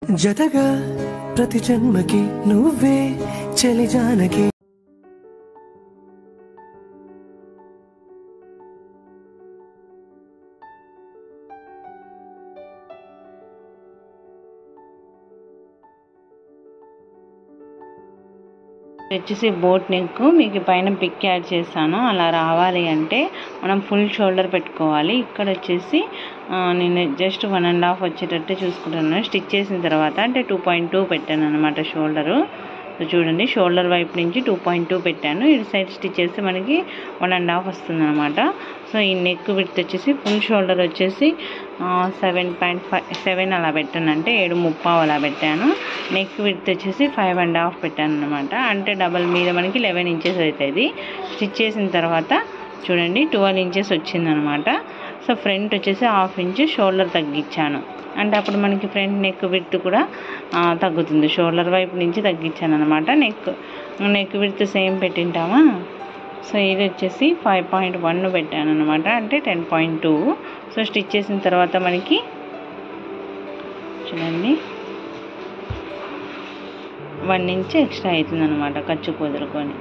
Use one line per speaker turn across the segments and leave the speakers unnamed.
జతగా ప్రతి జన్మకి నువ్వే చెలి జానకి
వచ్చేసి బోట్ నెక్ మీకు పైన పిక్ యాడ్ చేస్తాను. అలా రావాలి అంటే మనం ఫుల్ షోల్డర్ పెట్టుకోవాలి. ఇక్కడ వచ్చేసి నేను జస్ట్ 1.5 వచ్చేటట్టు చూసుకుంటున్నాను. స్టిచ్ చేసిన తర్వాత అంటే 2.2 పెట్టాను అనమాట షోల్డరు. చూడండి, షోల్డర్ వైపు నుంచి 2.2 పెట్టాను. ఇటు సైడ్ స్టిచ్ చేస్తే మనకి 1.5 వస్తుంది అనమాట. సో ఈ నెక్ విడ్త్ వచ్చేసి ఫుల్ షోల్డర్ వచ్చేసి 7.7 అలా పెట్టాను, అంటే 7.5 అలా పెట్టాను. నెక్ విడ్త్ వచ్చేసి 5.5 పెట్టాను అనమాట. అంటే డబల్ మీద మనకి 11 ఇంచెస్ అవుతుంది. స్టిచ్ చేసిన తర్వాత చూడండి 12 ఇంచెస్ వచ్చిందనమాట. సో ఫ్రంట్ వచ్చేసి 1/2 ఇంచ్ షోల్డర్ తగ్గించాను, అంటే అప్పుడు మనకి ఫ్రంట్ నెక్ విడ్త్ కూడా తగ్గుతుంది. షోల్డర్ వైపు నుంచి తగ్గించాను అనమాట. నెక్ విడ్త్ సేమ్ పెట్టింటామా. సో ఇది వచ్చేసి 5.1 పెట్టాను అనమాట, అంటే 10.2. సో స్టిచ్ చేసిన తర్వాత మనకి చూడండి 1 ఇంచ్ ఎక్స్ట్రా అవుతుంది అనమాట ఖర్చు కుదురుకొని.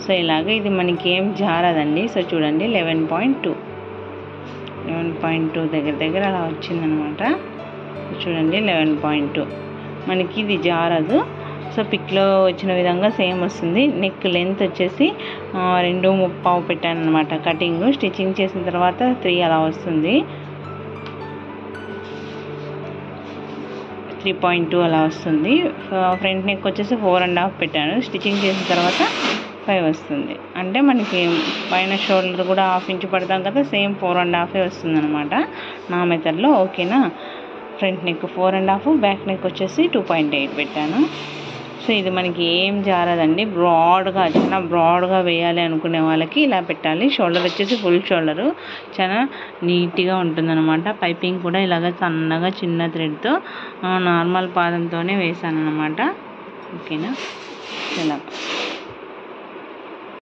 సో ఇలాగ ఇది మనకి ఏం జారదండి. సో చూడండి 11.2 దగ్గర అలా వచ్చిందనమాట. చూడండి 11.2 మనకి ఇది జారదు. సో పిక్లో వచ్చిన విధంగా సేమ్ వస్తుంది. నెక్ లెంత్ వచ్చేసి 2.5 పెట్టాను అనమాట కటింగ్. స్టిచ్చింగ్ చేసిన తర్వాత 3 అలా వస్తుంది, 3.2 అలా వస్తుంది. ఫ్రంట్ నెక్ వచ్చేసి 4.5 పెట్టాను. స్టిచ్చింగ్ చేసిన తర్వాత 5 వస్తుంది, అంటే మనకి పైన షోల్డర్ కూడా 1/2 ఇంచ్ పడతాం కదా, సేమ్ 4.5 వస్తుంది అనమాట నా మెథడ్లో. ఓకేనా. ఫ్రంట్ నెక్ 4.5, బ్యాక్ నెక్ వచ్చేసి 2.8 పెట్టాను. సో ఇది మనకి ఏం జారదండి. చాలా బ్రాడ్గా వేయాలి అనుకునే వాళ్ళకి ఇలా పెట్టాలి. షోల్డర్ వచ్చేసి ఫుల్ షోల్డరు చాలా నీట్గా ఉంటుందన్నమాట. పైపింగ్ కూడా ఇలాగ సన్నగా చిన్న థ్రెడ్తో నార్మల్ పాదంతోనే వేసాను అనమాట. ఓకేనా. ఇలా